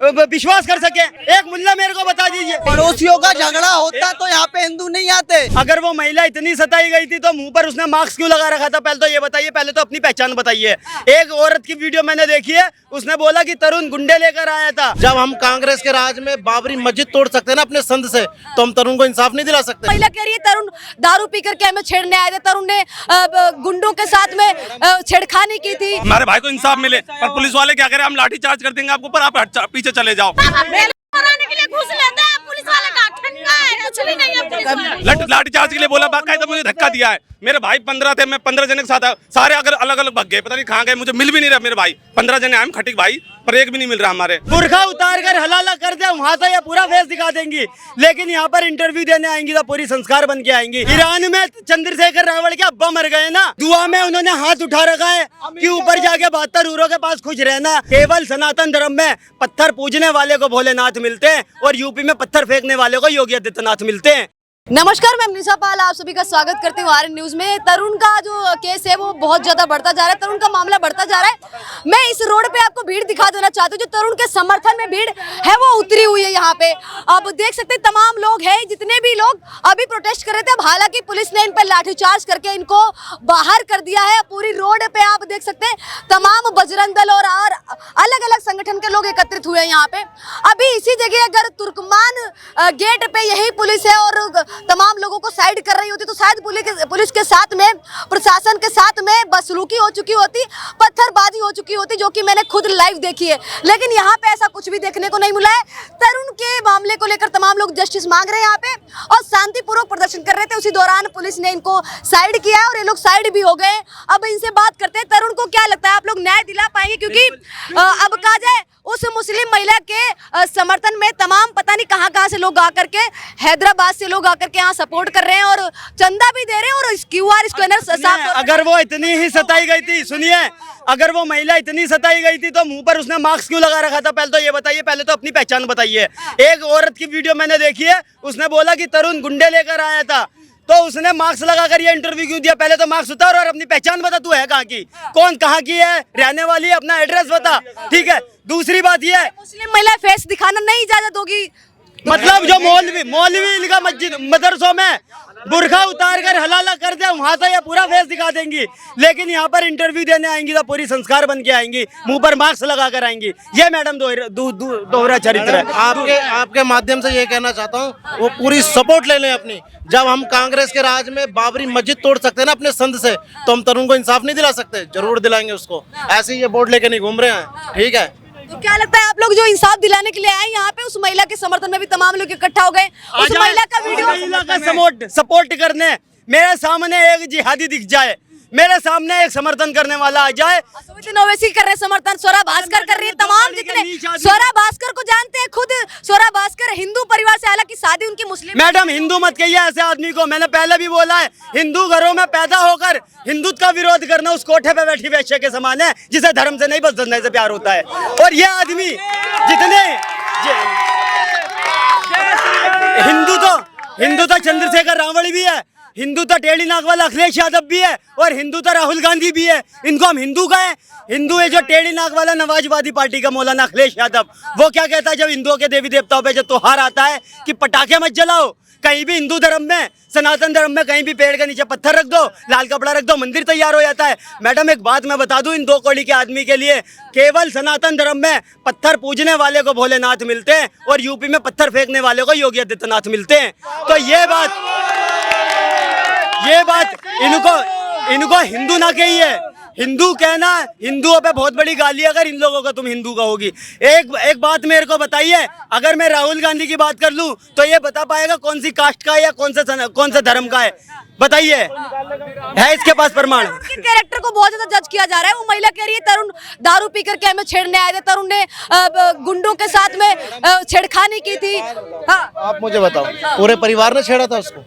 विश्वास कर सके? एक मुल्ला मेरे को बता दीजिए। पड़ोसियों का झगड़ा होता तो यहाँ पे हिंदू नहीं आते। अगर वो महिला इतनी सताई गई थी तो मुंह पर उसने मास्क क्यों लगा रखा था? पहले तो ये बताइए, पहले तो अपनी पहचान बताइए। एक औरत की वीडियो मैंने देखी है, उसने बोला कि तरुण गुंडे लेकर आया था। जब हम कांग्रेस के राज में बाबरी मस्जिद तोड़ सकते हैं ना अपने संद से, तो हम तरुण को इंसाफ नहीं दिला सकते? महिला कह रही है तरुण दारू पी करके हमें छेड़ने आए थे, तरुण ने गुंडों के साथ में छेड़खानी की थी। हमारे भाई को इंसाफ मिले, पर पुलिस वाले क्या करें, हम लाठी चार्ज कर देंगे आपको, पर आप पीछे चले जाओ। के लिए घूस लेते हैं पुलिस वाले का, ठंडा है, कुछ भी नहीं है। लाठी चार्ज के लिए बोला, बाकायदा मुझे धक्का दिया है। मेरे भाई 15 थे, मैं 15 जने के साथ, सारे अगर अलग अलग भाग गए, पता नहीं कहाँ गए, मुझे मिल भी नहीं रहा। मेरे भाई 15 जने आए खटीक भाई, पर एक भी नहीं मिल रहा हमारे। बुर्खा उतार कर हलाला कर दे, वहाँ तो ये पूरा फेस दिखा देंगी, लेकिन यहाँ पर इंटरव्यू देने आएंगी तो पूरी संस्कार बन के आएंगी। ईरान में चंद्रशेखर रावण के अब्बा मर गए ना, दुआ में उन्होंने हाथ उठा रखा है कि ऊपर जाके 72 ऊरों के पास खुश रहना। केवल सनातन धर्म में पत्थर पूजने वाले को भोलेनाथ मिलते हैं और यूपी में पत्थर फेंकने वाले को योगी आदित्यनाथ मिलते हैं। नमस्कार, मैं मनीषा पाल आप सभी का स्वागत करती हूँ आर्यन न्यूज में। तरुण का जो केस है वो बहुत ज्यादा बढ़ता जा रहा है, तरुण का मामला बढ़ता जा रहा है। मैं इस रोड पे आपको भीड़ दिखा देना चाहती हूँ, जो तरुण के समर्थन में भीड़ है वो उतरी हुई है यहाँ पे। अब देख सकते हैं तमाम लोग हैं, जितने भी लोग अभी प्रोटेस्ट कर रहे थे। अब हालांकि पुलिस ने इन पर लाठीचार्ज करके इनको बाहर कर दिया है। पूरी रोड पे आप देख सकते हैं तमाम बजरंग दल और अलग अलग संगठन के लोग एकत्रित हुए हैं यहाँ पे। अभी इसी जगह अगर तुर्कमान गेट पे यही पुलिस है और तमाम लोगों को साइड कर रही होती तो शायद पुलिस के साथ में, प्रशासन के साथ में बसलूकी हो चुकी होती, पत्थरबाजी हो चुकी होती, जो कि मैंने खुद लाइव देखी है। लेकिन यहाँ पे ऐसा कुछ भी देखने को नहीं मिला है। तरुण के मामले को लेकर तमाम लोग जस्टिस मांग रहे हैं यहाँ पे और शांतिपूर्वक प्रदर्शन कर रहे थे। उसी दौरान पुलिस ने इनको साइड किया है और ये लोग साइड भी हो गए। अब इनसे बात करते हैं, तरुण को क्या लगता है, आप लोग न्याय दिला पाएंगे? क्योंकि अब कहा जाए उस मुस्लिम महिला के समर्थन में तमाम पता नहीं कहां से लोग आकर के, हैदराबाद से लोग आकर के यहाँ सपोर्ट कर रहे हैं और चंदा भी दे रहे हैं और QR स्कैनर साफ। अगर वो इतनी ही सताई गई थी, सुनिए, अगर वो महिला इतनी सताई गई थी तो मुंह पर उसने मास्क क्यों लगा रखा था? पहले तो ये बताइए, पहले तो अपनी पहचान बताइए। एक औरत की वीडियो मैंने देखी है, उसने बोला कि तरुण गुंडे लेकर आया था, तो उसने मास्क लगाकर ये इंटरव्यू क्यों दिया? पहले तो मास्क उतार और अपनी पहचान बता, तू है कहाँ की, कौन कहाँ की है, रहने वाली है, अपना एड्रेस बता, ठीक है। दूसरी बात ये है, मुस्लिम महिला फेस दिखाना नहीं इजाजत होगी। मतलब जो मौलवी इनका मस्जिद मदरसों में बुर्खा उतार कर हलाला कर दे, वहाँ तो ये पूरा फेस दिखा देंगी, लेकिन यहाँ पर इंटरव्यू देने आएंगी तो पूरी संस्कार बन के आएंगी, मुंह पर मास्क लगा कर आएंगी। ये मैडम दोहरा चरित्र है। आपके माध्यम से ये कहना चाहता हूँ, वो पूरी सपोर्ट ले लें अपनी। जब हम कांग्रेस के राज में बाबरी मस्जिद तोड़ सकते हैं ना अपने संद से, तो हम तरुण को इंसाफ नहीं दिला सकते? जरूर दिलाएंगे उसको। ऐसे ही ये बोर्ड लेके नहीं घूम रहे हैं, ठीक है। तो क्या लगता है आप लोग जो इंसाफ दिलाने के लिए आए यहाँ पे, उस महिला के समर्थन में भी तमाम लोग इकट्ठा हो गए, उस महिला का वीडियो सपोर्ट करने मेरे सामने एक जिहादी दिख जाए, मेरे सामने एक समर्थन करने वाला आ जाए। ओवैसी कर रहे समर्थन, स्वरा भास्कर कर रही है, तमाम जितने स्वरा भास्कर को जानते हैं, खुद स्वरा भास्कर हिंदू परिवार से, हालांकि शादी उनकी मुस्लिम। मैडम हिंदू मत कहिए ऐसे आदमी को, मैंने पहले भी बोला है, हिंदू घरों में पैदा होकर हिंदुत्व का विरोध करना उस कोठे पे बैठी वैश्य के समान है, जिसे धर्म से नहीं बस धंधे से प्यार होता है। और ये आदमी जितने हिंदू तो चंद्रशेखर रावण भी है, हिंदू तो टेढ़ी नाक वाला अखिलेश यादव भी है और हिंदू तो राहुल गांधी भी है। इनको हम हिंदू कहें? हिंदू है जो टेढ़ी नाक वाला नवाजवादी पार्टी का मौलाना अखिलेश यादव, वो क्या कहता है जब हिंदुओं के देवी देवताओं पे जब त्योहार आता है कि पटाखे मत जलाओ। कहीं भी हिंदू धर्म में, सनातन धर्म में कहीं भी पेड़ के नीचे पत्थर रख दो, लाल कपड़ा रख दो, मंदिर तैयार हो जाता है। मैडम एक बात मैं बता दूं इन दो कौड़ी के आदमी के लिए, केवल सनातन धर्म में पत्थर पूजने वाले को भोलेनाथ मिलते हैं और यूपी में पत्थर फेंकने वाले को योगी आदित्यनाथ मिलते हैं। तो ये बात इनको हिंदू ना कहिए। हिंदू कहना हिंदुओं पे बहुत बड़ी गाली, अगर इन लोगों को तुम हिंदू कहोगी। एक बात मेरे को बताइए, अगर मैं राहुल गांधी की बात कर लूं तो ये बता पाएगा कौन सी कास्ट का है या कौन से धर्म का है? बताइए, है इसके पास प्रमाण? कैरेक्टर को बहुत ज्यादा जज किया जा रहा है। वो महिला कह रही है तरुण दारू पी करके हमें छेड़ने आए थे, तरुण ने गुंडों के साथ में छेड़खानी की थी। हाँ। आप मुझे बताओ, पूरे परिवार ने छेड़ा था उसको?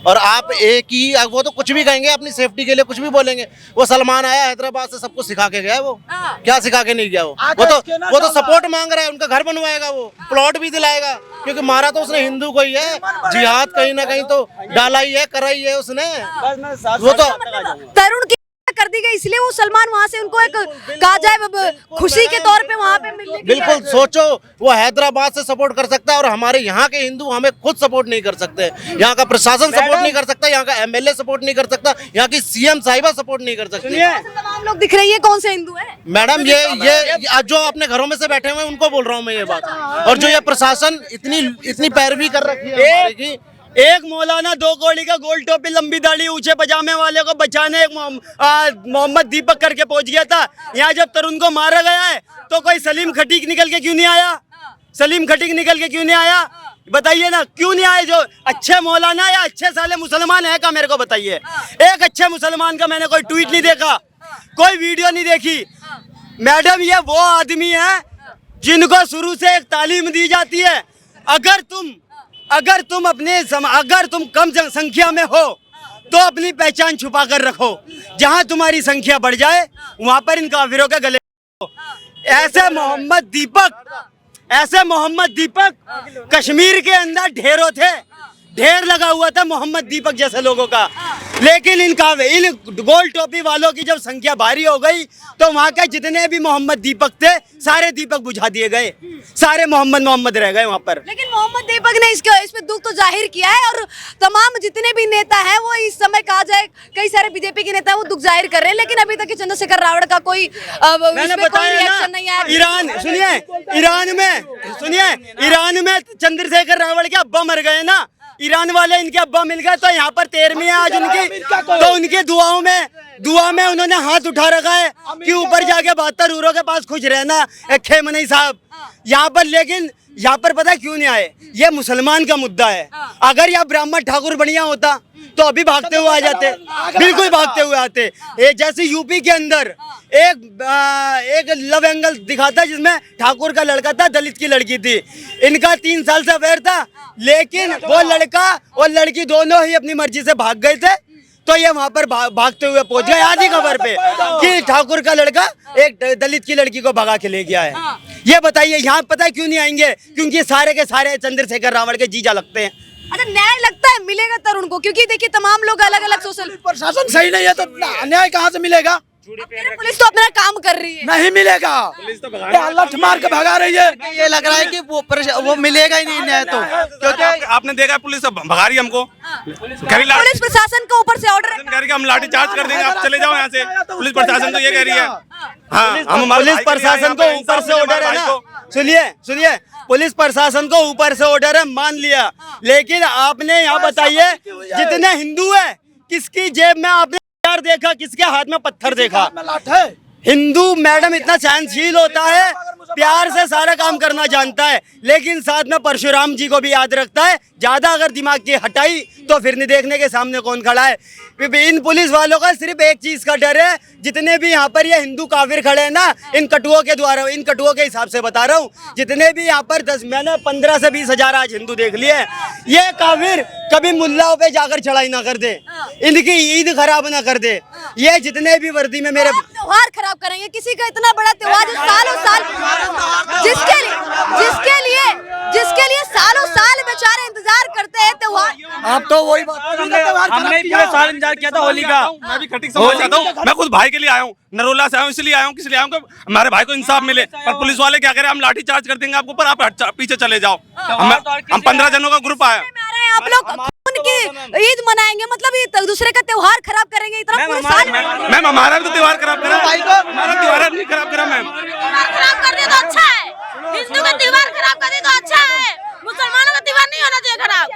और आप एक ही, वो तो कुछ भी कहेंगे अपनी सेफ्टी के लिए, कुछ भी बोलेंगे। वो सलमान आया हैदराबाद से, सबको सिखा के गया। वो क्या सिखा के नहीं गया? वो तो सपोर्ट मांग रहा है, उनका घर बनवाएगा, वो प्लॉट भी दिलाएगा, क्योंकि मारा तो उसने हिंदू को ही है। जिहाद कहीं ना कहीं तो डाला ही है, करा ही है उसने। वो तो तरुण की कर दी गई, इसलिए वो सलमान वहाँ से उनको एक कहा जाए खुशी के तौर पे वहाँ पे मिलने के लिए बिल्कुल सोचो, वो हैदराबाद से सपोर्ट कर सकता है और हमारे यहाँ के हिंदू हमें खुद सपोर्ट नहीं कर सकते। यहाँ का प्रशासन सपोर्ट नहीं कर सकता, यहाँ का एमएलए सपोर्ट नहीं कर सकता, यहाँ की सीएम साहिबा सपोर्ट नहीं कर सकती। तमाम लोग दिख रही है, कौन से हिंदू है? मैडम ये जो अपने घरों में से बैठे हुए हैं उनको बोल रहा हूँ मैं ये बात। और जो ये प्रशासन इतनी पैरवी कर रखी है हमारे की। एक मौलाना 2 कौड़ी का गोल टोपी लंबी दाढ़ी ऊंचे पजामे वाले को बचाने एक मोहम्मद दीपक करके पहुंच गया था। यहाँ जब तरुण को मारा गया है तो कोई सलीम खटीक निकल के क्यों नहीं आया? सलीम खटीक निकल के क्यों नहीं आया? बताइए ना, क्यों नहीं आए? जो अच्छे मौलाना या अच्छे साले मुसलमान है का मेरे को बताइए। एक अच्छे मुसलमान का मैंने कोई ट्वीट नहीं देखा, कोई वीडियो नहीं देखी। मैडम ये वो आदमी है जिनको शुरू से एक तालीम दी जाती है, अगर तुम कम संख्या में हो तो अपनी पहचान छुपा कर रखो, जहां तुम्हारी संख्या बढ़ जाए वहां पर इन काफिरों के गले ऐसे मोहम्मद दीपक कश्मीर के अंदर ढेरों थे, ढेर लगा हुआ था मोहम्मद दीपक जैसे लोगों का। लेकिन इन गोल टोपी वालों की जब संख्या भारी हो गई तो वहाँ के जितने भी मोहम्मद दीपक थे सारे दीपक बुझा दिए गए, सारे मोहम्मद रह गए वहाँ पर। लेकिन मोहम्मद दीपक ने इस पे दुख तो जाहिर किया है और तमाम जितने भी नेता हैं वो इस समय कहा जाए कई सारे बीजेपी के नेता वो दुख जाहिर कर रहे हैं, लेकिन अभी तक चंद्रशेखर रावण का कोई रिएक्शन नहीं आया। ईरान में चंद्रशेखर रावण के अब्बा मर गए ना, ईरान वाले इनके अब्बा मिल गए, तो यहाँ पर 13वीं आज उनकी, तो उनकी दुआ में उन्होंने हाथ उठा रखा है कि ऊपर जाके 72 यूरो के पास खुश रहना खेमनी साहब यहाँ पर। लेकिन यहाँ पर पता है क्यों नहीं आए? ये मुसलमान का मुद्दा है। अगर यहाँ ब्राह्मण ठाकुर बढ़िया होता तो अभी भागते हुए आ जाते, बिल्कुल भागते हुए आते। जैसे यूपी के अंदर एक लव एंगल दिखा था जिसमें ठाकुर का लड़का था, दलित की लड़की थी, इनका 3 साल से अफेयर था, लेकिन वो लड़का और लड़की दोनों ही अपनी मर्जी से भाग गए थे, तो ये वहां पर भागते हुए पहुंच गए आज ही खबर पे कि ठाकुर का लड़का एक दलित की लड़की को भगा के ले गया है। ये बताइए यहाँ पता है क्यों नहीं आएंगे? क्योंकि सारे के सारे चंद्रशेखर रावण के जीजा लगते हैं। अच्छा, न्याय लगता है मिलेगा तरुण को? क्योंकि देखिए तमाम लोग अलग अलग सोशल, प्रशासन सही नहीं है तो न्याय कहाँ से मिलेगा? पुलिस तो अपना काम कर रही है। नहीं मिलेगा, लठ मार के भगा रही है। ये लग रहा है कि वो मिलेगा ही नहीं न्याय तो, क्योंकि आपने देखा पुलिस भगा रही हमको। पुलिस प्रशासन के ऊपर से ऑर्डर कह रही है हम लाठी चार्ज कर देंगे, आप चले जाओ यहाँ से। पुलिस प्रशासन तो ये कह रही है। हाँ, पुलिस प्रशासन को ऊपर से ऑर्डर है ना। सुनिए, पुलिस प्रशासन को ऊपर से ऑर्डर है, मान लिया, लेकिन आपने यहाँ बताइए जितने हिंदू है किसकी जेब में आपने देखा, किसके हाथ में पत्थर देखा? हिंदू मैडम इतना सहनशील होता है, प्यार से सारा काम करना जानता है, लेकिन साथ में परशुराम जी को भी याद रखता है। ज्यादा अगर दिमाग की हटाई तो फिर नहीं देखने के सामने कौन खड़ा है। इन पुलिस वालों का सिर्फ एक चीज का डर है, जितने भी यहाँ पर ये हिंदू काफिर खड़े हैं ना, इन कटुओं के हिसाब से बता रहा हूँ, जितने भी यहाँ पर मैंने 15 से 20 हजार आज हिंदू देख लिए हैं, ये काफिर कभी मुल्लाओं पे जाकर चढ़ाई ना कर दे, इनकी ईद खराब ना कर दे। ये जितने भी वर्दी में मेरे त्योहार खराब करेंगे, किसी का इतना बड़ा त्योहार जो सालों साल जिसके लिए सालों साल बेचारे इंतजार करते हैं त्योहार। आप तो वही बात, हमने पूरे साल इंतजार किया था होली का। मैं भी खटीक समझ चाहता हूँ, मैं खुद भाई के लिए आया हूँ, नरोला से आया हूँ, इसलिए आया हूँ, किस लिए आया हूँ? हमारे भाई को इंसाफ मिले। पर पुलिस वाले क्या करें, हम लाठी चार्ज कर देंगे आपको, पर आप पीछे चले जाओ। हम 15 जनों का ग्रुप आया। आप लोग उनकी ईद मनाएंगे, मतलब ये दूसरे का त्योहार खराब करेंगे इतना पूरे साल? मैम हमारा भी तो त्योहार खराब करा, हमारा त्योहार नहीं खराब करा मैम। खराब कर दिया तो अच्छा है, हिंदू का त्योहार खराब कर दिया तो अच्छा है, मुसलमानों का त्योहार नहीं होना चाहिए खराब।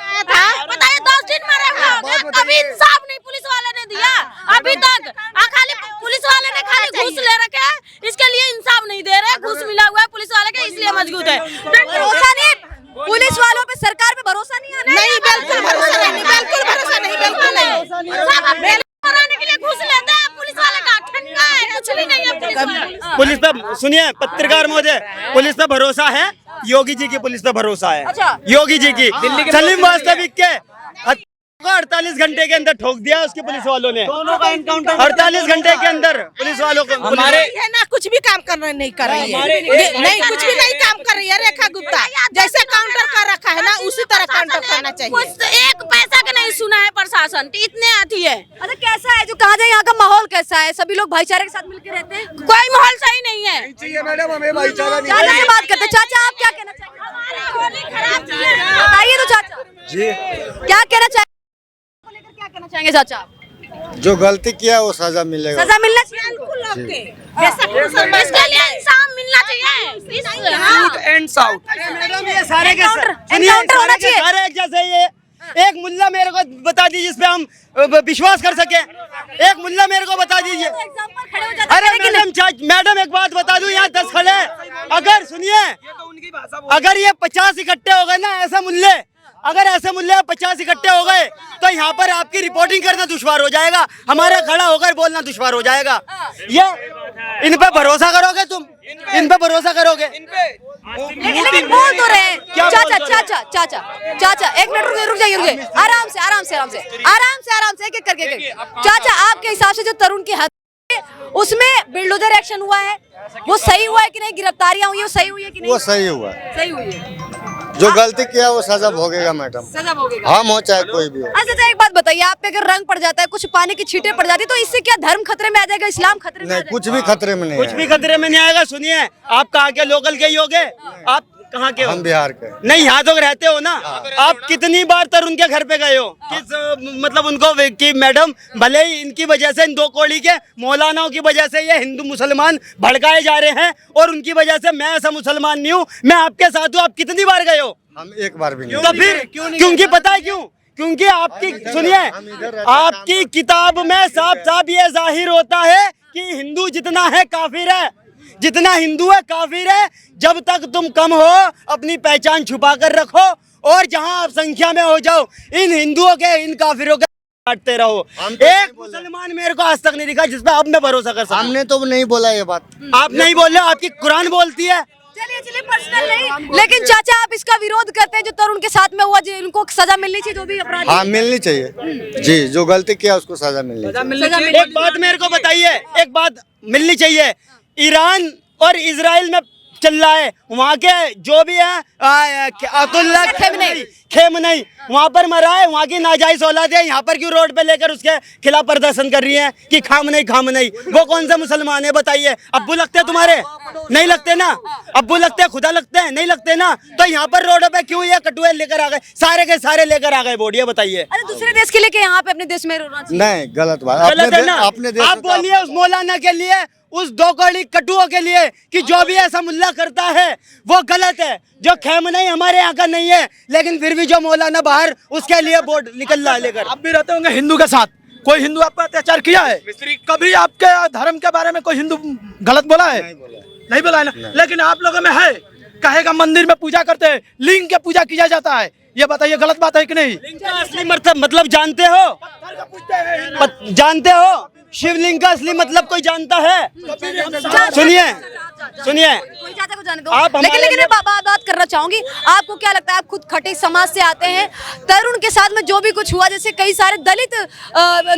बताइए 10 दिन मरे हुए हो गए, कभी इंसाफ नहीं पुलिस वाले ने दिया अभी तक। खाली पुलिस वाले ने खाली घूस ले रखे है, इसके लिए इंसाफ नहीं दे रहे, घूस मिला हुआ है पुलिस वाले के, इसलिए मजबूत है। भरोसा नहीं पुलिस वालों पे, सरकार पे भरोसा नहीं है? नहीं, बिल्कुल भरोसा नहीं, बिल्कुल भरोसा नहीं, बिल्कुल नहीं। मराने के लिए घूस लेते हैं पुलिस वाले का, ठंडा है, कुछ भी नहीं है पुलिस वाले। पुलिस पे सुनिए पत्रकार महोदय, पुलिस पे भरोसा है, योगी जी की पुलिस पे भरोसा है। अच्छा। योगी जी की सलीम वास्तविक के 48 घंटे के अंदर ठोक दिया उसकी पुलिस वालों ने, दोनों का एनकाउंटर 48 घंटे के अंदर पुलिस वालों को। हमारे ये ना कुछ भी काम करना नहीं कर रही है, नहीं कुछ भी नहीं काम कर रही है। रेखा गुप्ता जैसे काउंटर कर रखा है ना, उसी तरह काउंटर करना चाहिए। एक पैसा का नहीं सुना है प्रशासन। प्रशासन इतने आती है। अच्छा कैसा है जो कहा जाए यहाँ का माहौल कैसा है, सभी लोग भाईचारे के साथ मिलकर रहते हैं? कोई माहौल सही नहीं है। मैडम हमें भाईचारा चाचा से बात करते हैं। चाचा आप क्या कहना चाहेंगे? हमारी होली खराब की है। बताइए तो चाचा जी, क्या कहना चाहेंगे को लेकर, क्या कहना चाहेंगे चाचा? जो गलती किया वो सजा मिलेगा। सजा मिलना चाहिए इनको। इसके लिए इंसाफ मिलना चाहिए। हाँ। एंड साउथ मैडम ये सारे के एनकाउंटर होना चाहिए। सारे एक जैसे ये एक मुल्ला मेरे को बता दीजिए जिस पे हम विश्वास कर सके। एक मुल्ला मेरे को बता दीजिए। एग्जाम्पल खड़े हो जाते अरे हैं, लेकिन मैडम एक बात बता दूं, यहाँ 10 खड़े हैं। अगर सुनिए, अगर ये 50 इकट्ठे हो गए ना ऐसे मुल्ले, अगर ऐसे मुल्ले 50 इकट्ठे हो गए तो यहाँ पर आपकी रिपोर्टिंग करना दुश्वार हो जाएगा, हमारे खड़ा होकर बोलना दुश्वार हो जाएगा। ये इन पे भरोसा करोगे तुम? इन पे भरोसा करोगे? लेकिन बोल तो रहे हैं। चाचा चाचा चाचा चाचा एक मिनट रुक जाइए, रुक जाइए। आराम से आराम से आराम से आराम से आराम से एक एक करके। चाचा आपके हिसाब से जो तरुण की हत्या उसमें बिल्डोजर एक्शन हुआ है, वो सही हुआ है कि नहीं? गिरफ्तारियां हुई है, वो सही हुई है कि नहीं? वो सही हुआ। सही हुई है। जो गलती किया वो सजा भोगेगा मैडम, सजा भोगेगा। हम हो चाहे कोई भी हो। अच्छा एक बात बताइए, आप पे अगर रंग पड़ जाता है, कुछ पानी की छींटे पड़ जाती है, तो इससे क्या धर्म खतरे में आ जाएगा, इस्लाम खतरे में आ नहीं, जाएगा? कुछ भी खतरे में नहीं कुछ है। भी खतरे में नहीं आएगा। सुनिए, आप कहाँ के लोकल के ही होगे? आप कहाँ के हो? हम बिहार के। नहीं, यहाँ तो रहते हो ना। आप कितनी बार तक उनके घर पे गए हो? किस मतलब उनको कि मैडम भले ही इनकी वजह से, इन दो कौड़ी के मौलानाओं की वजह से ये हिंदू मुसलमान भड़काए जा रहे हैं और उनकी वजह से मैं ऐसा मुसलमान नहीं हूँ, मैं आपके साथ हूँ। आप कितनी बार गए हो? हम एक बार भी नहीं। तो फिर क्योंकि पता है क्यों? क्योंकि आपकी सुनिए, आपकी किताब में साफ साफ ये जाहिर होता है कि हिंदू जितना है काफिर है, जितना हिंदू है काफिर है। जब तक तुम कम हो अपनी पहचान छुपा कर रखो और जहां आप संख्या में हो जाओ, इन हिंदुओं के इन काफिरों के काटते रहो। एक मुसलमान मेरे को आज तक नहीं दिखा जिस पे अब मैं भरोसा कर सकता। हमने तो नहीं बोला ये बात। आप नहीं बोल रहे हो, आपकी कुरान बोलती है। चलिए पर्सनल नहीं, लेकिन चाचा आप इसका विरोध करते हैं जो तरुण के साथ में हुआ, इनको सजा मिलनी चाहिए जो भी अपराधी। हाँ, मिलनी चाहिए जी, जो गलती किया उसको सजा मिलनी चाहिए। एक बात मेरे को बताइए, एक बात मिलनी चाहिए। ईरान और इजराइल में चल रहा है, वहाँ के जो भी है अतुल्ला खेमनई वहाँ पर मरा है, वहाँ की नाजायज औलाद है, यहाँ पर क्यों रोड पे लेकर उसके खिलाफ प्रदर्शन कर रही है कि खामनई? वो कौन सा मुसलमान है बताइए? अब्बू लगते हैं तुम्हारे? नहीं लगते ना। अब्बू लगते हैं, खुदा लगते हैं? नहीं लगते ना। तो यहाँ पर रोड पे क्यों ये कटुए लेकर आ गए? सारे के सारे लेकर आ गए बोडिया, बताइए। अरे दूसरे देश के लिए के यहाँ पे अपने देश में रोना चाहिए? नहीं, गलत बात। गलत है ना। अपने देश आप बोलिए उस मौलाना के लिए, उस दो कौड़ी कटुओं के लिए कि जो भी ऐसा मुल्ला करता है वो गलत है। जो खेमनई हमारे यहाँ का नहीं है, लेकिन फिर भी जो मौलाना बाहर, उसके लिए बोर्ड निकल रहा है लेकर। आप भी रहते होंगे हिंदू के साथ, कोई हिंदू आप पर अत्याचार किया है? कभी आपके धर्म के बारे में कोई हिंदू गलत बोला है? नहीं बोला है ना। लेकिन आप लोगों में है, कहेगा मंदिर में पूजा करते हैं, लिंग के पूजा किया जाता है, ये बताइए गलत बात है कि नहीं? लिंग का असली मतलब जानते हो? जानते हो शिवलिंग का असली मतलब कोई जानता है? सुनिए कोई चाचा को जाने दो। आप हमारे लेकिन मैं बात करना चाहूंगी, आपको क्या लगता है, आप खुद खटीक समाज से आते हैं, तरुण के साथ में जो भी कुछ हुआ, जैसे कई सारे दलित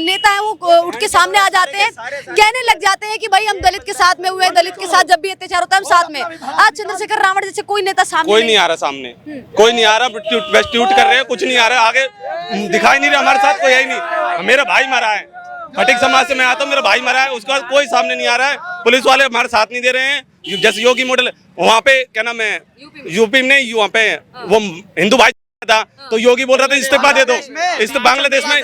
नेता हैं वो उठ के सामने आ जाते हैं, कहने लग जाते हैं कि भाई हम दलित के साथ में हुए, दलित के साथ जब भी अत्याचार होता है हम साथ में। आज चंद्रशेखर रावण जैसे कोई नेता सामने कोई नहीं आ रहा, सामने कोई नहीं आ रहा। बस ट्वीट कर रहे हैं, कुछ नहीं आ रहा, आगे दिखाई नहीं रहा। हमारे साथ कोई है ही नहीं। मेरा भाई मरा है, खटीक समाज से मैं आता हूँ, मेरा भाई मरा है, उसका कोई सामने नहीं आ रहा है। पुलिस वाले हमारे साथ नहीं दे रहे हैं। जैसे योगी मॉडल वहाँ पे क्या नाम है, यूपी में नहीं, वहाँ पे वो हिंदू भाई था, तो योगी बोल रहा था इस्तीफा दे दो। बांग्लादेश में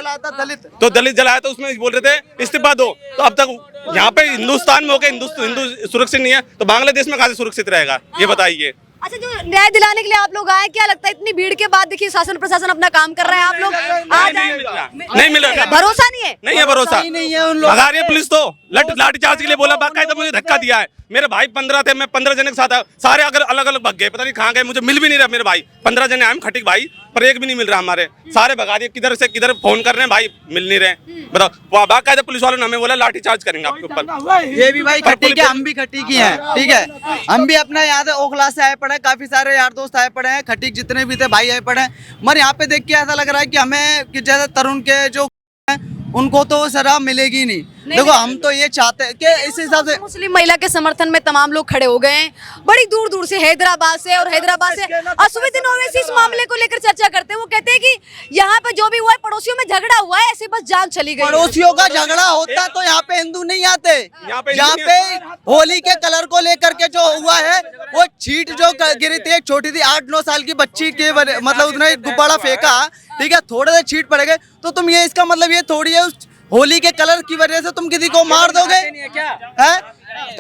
तो दलित जलाया, तो उसमें बोल रहे थे इस्तीफा दो। तो अब तक यहाँ पे हिंदुस्तान में होकर हिंदू सुरक्षित नहीं है, तो बांग्लादेश में कहाँ से सुरक्षित रहेगा, ये बताइए। अच्छा, जो न्याय दिलाने के लिए आप लोग आए, क्या लगता है इतनी भीड़ के बाद देखिए शासन प्रशासन अपना काम कर रहा है, आप लोग आ जाए? नहीं मिल रहा, भरोसा नहीं है? नहीं है भरोसा। नहीं है उन लोग। भगा रही है पुलिस, तो लाठी चार्ज के लिए बोला, बाकायदा मुझे धक्का दिया है। मेरे भाई 15 थे, मैं 15 जने के साथ आया, सारे अगर अलग अलग भग गए, पता नहीं कहाँ गए, मुझे मिल भी नहीं रहा। मेरे भाई 15 जने आए खटीक भाई, पर एक भी नहीं मिल रहा। हमारे सारे भगा दिए, किधर से किधर फोन कर रहे हैं, भाई मिल नहीं रहे। बताओ, बाकायदा पुलिस वालों ने हमें बोला लाठी चार्ज करेंगे आपके ऊपर। ये भी भाई खटीक है, हम भी खटीक ही हैं, ठीक है। हम भी अपना याद है ओखला से आए पड़े हैं, काफी सारे यार दोस्त आए पड़े हैं, खटीक जितने भी थे भाई आए पड़े हैं। मगर यहाँ पे देख के ऐसा लग रहा है कि हमें कि जैसे तरुण के जो उनको तो सजा मिलेगी नहीं। देखो हम तो ये चाहते हैं कि इस हिसाब से मुस्लिम महिला के समर्थन में तमाम लोग खड़े हो गए हैं, बड़ी दूर दूर से, हैदराबाद से, और हैदराबाद से असुद्दीन ओवैसी इस मामले को लेकर चर्चा करते हैं। वो कहते हैं कि यहाँ पे जो भी हुआ है, पड़ोसियों में झगड़ा हुआ है, ऐसे बस जान चली गई। पड़ोसियों का झगड़ा होता तो यहाँ पे हिंदू नहीं आते। यहाँ पे होली के कलर को लेकर के जो हुआ है, वो छीट जो गिरी थी, एक छोटी थी 8-9 साल की बच्ची के मतलब उसने गुब्बारा फेंका, ठीक है, थोड़े से छीट पड़ गए, तो तुम ये इसका मतलब ये थोड़ी है उस होली के कलर की वजह से तुम किसी को मार दोगे? हैं?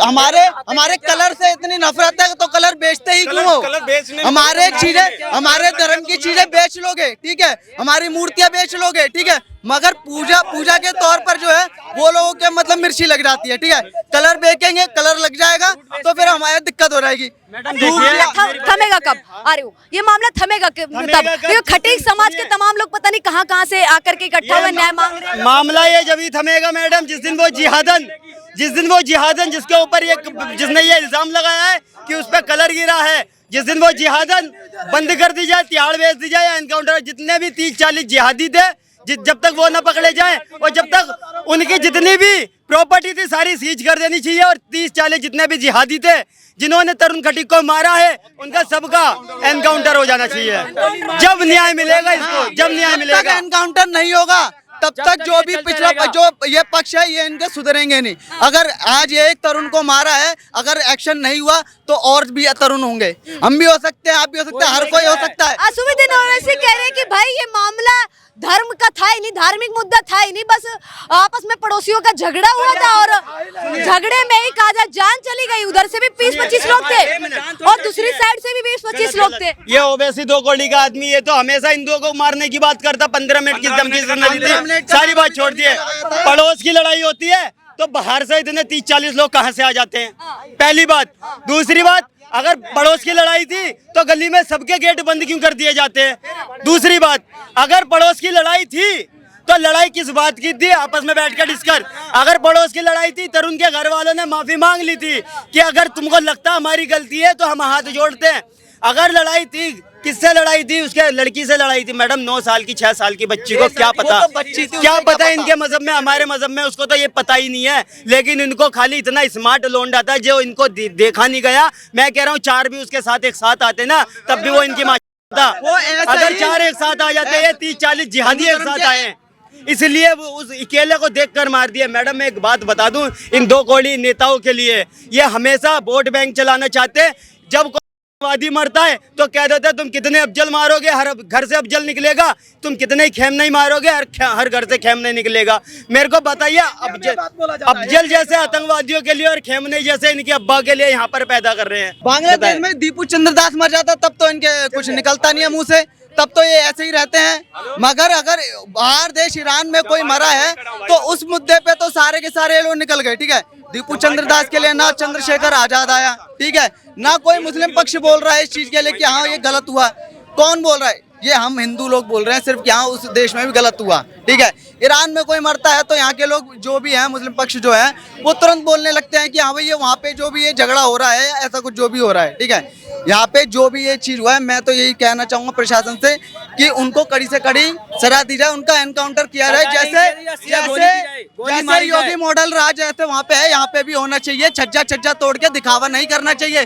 हमारे कलर से इतनी नफरत है तो कलर बेचते ही क्यों हो? हमारे चीजें, हमारे धर्म की चीजें बेच लोगे, ठीक है, हमारी मूर्तियां बेच लोगे, ठीक है, मगर पूजा के तौर पर जो है वो लोगों के मतलब मिर्ची लग जाती है, ठीक है, कलर बेचेंगे, कलर लग जाएगा तो फिर हमारी दिक्कत हो जाएगी। थमेगा कब? अरे ये मामला थमेगा तब। देखो खटीक समाज के तमाम लोग पता नहीं कहाँ से आकर के इकट्ठा हुए न्याय मांग रहे हैं। मामला ये जब ही थमेगा मैडम जिस दिन वो जिहादन जिसके ऊपर जिसने ये इल्जाम लगाया है कि उस पर कलर गिरा है, जिस दिन वो जिहादन बंद कर दी जाए, तिहाड़ भेज दी जाए, एनकाउंटर, जितने भी 30-40 जिहादी थे, जब तक वो न पकड़े जाएं और जब तक उनकी जितनी भी प्रॉपर्टी थी सारी सीज कर देनी चाहिए, और 30-40 जितने भी जिहादी थे जिन्होंने तरुण खटीक को मारा है, उनका सबका एनकाउंटर हो जाना चाहिए। जब न्याय मिलेगा इसको, जब न्याय मिलेगा, एनकाउंटर नहीं होगा तब तक जो भी पिछला जो ये पक्ष है ये इनके सुधरेंगे नहीं। अगर आज ये एक तरुण को मारा है, अगर एक्शन नहीं हुआ तो और भी तरुण होंगे, हम भी हो सकते हैं, आप भी हो सकते हैं, हर कोई हो सकता है। असुद्दीन ओवैसी कह रहे हैं कि भाई ये मामला धर्म का था ही नहीं, धार्मिक मुद्दा था ही नहीं, बस आपस में पड़ोसियों का झगड़ा हुआ था और झगड़े में ही कहा जाए जान चली गई। उधर से भी 20-25 लोग थे और दूसरी साइड से भी 20-25 लोग थे। ये ओवैसी 2 कौड़ी का आदमी, ये तो हमेशा हिंदुओं को मारने की बात करता। 15 मिनट की धमकी सुननी, सारी बात छोड़ दिए। पड़ोस की लड़ाई होती है तो बाहर से इतने 30-40 लोग कहाँ से आ जाते हैं, पहली बात। दूसरी बात, अगर पड़ोस की लड़ाई थी तो गली में सबके गेट बंद क्यों कर दिए जाते हैं? दूसरी बात, अगर पड़ोस की लड़ाई थी तो लड़ाई किस बात की थी? आपस में बैठकर डिस्कस। अगर पड़ोस की लड़ाई थी, तरुण के घर वालों ने माफी मांग ली थी कि अगर तुमको लगता हमारी गलती है तो हम हाथ जोड़ते हैं। अगर लड़ाई थी, किससे लड़ाई थी? उसके लड़की से लड़ाई थी मैडम। 9 साल की 6 साल की बच्ची को क्या पता, क्या पता इनके मजहब में, हमारे मजहब में उसको तो ये पता ही नहीं है। लेकिन इनको खाली इतना स्मार्ट लोंडा था जो इनको देखा नहीं गया। मैं कह रहा हूँ 4 भी उसके साथ एक साथ आते ना तब भी वो इनकी माँ था। अगर 4 एक साथ आ जाते, ये 30-40 जिहादी एक साथ आए, इसलिए वो उस अकेले को देखकर मार दिया। मैडम मैं एक बात बता दूं इन 2 कौड़ी नेताओं के लिए, ये हमेशा वोट बैंक चलाना चाहते हैं। जब वादी मरता है तो कह देते तुम कितने अफजल मारोगे, हर घर से अफजल निकलेगा, तुम कितने खेम नहीं मारोगे, हर घर से खेम नहीं निकलेगा। मेरे को बताइए अफजल जैसे आतंकवादियों के लिए और खेमने जैसे इनके अब्बा के लिए यहाँ पर पैदा कर रहे हैं। बांग्लादेश में दीपू चंद्र दास मर जाता तब तो इनके कुछ निकलता नहीं है मुंह से, तब तो ये ऐसे ही रहते हैं। मगर अगर बाहर देश ईरान में कोई मरा है तो उस मुद्दे पे तो सारे के सारे लोग निकल गए, ठीक है। दीपू चंद्र दास के लिए ना चंद्रशेखर आजाद आया, ठीक है, ना कोई मुस्लिम पक्ष बोल रहा है इस चीज के लिए कि हाँ ये गलत हुआ। कौन बोल रहा है? ये हम हिंदू लोग बोल रहे हैं सिर्फ, यहाँ उस देश में भी गलत हुआ, ठीक है। ईरान में कोई मरता है तो यहाँ के लोग जो भी हैं, मुस्लिम पक्ष जो है, वो तुरंत बोलने लगते हैं कि हाँ भाई ये वहाँ पे जो भी ये झगड़ा हो रहा है, ऐसा कुछ जो भी हो रहा है, ठीक है। यहाँ पे जो भी ये चीज हुआ है, मैं तो यही कहना चाहूंगा प्रशासन से कि उनको कड़ी से कड़ी सजा दी जाए, उनका एनकाउंटर किया जाए। जैसे योगी मॉडल राज जैसे वहाँ पे है, यहाँ पे भी होना चाहिए। छज्जा तोड़ के दिखावा नहीं करना चाहिए।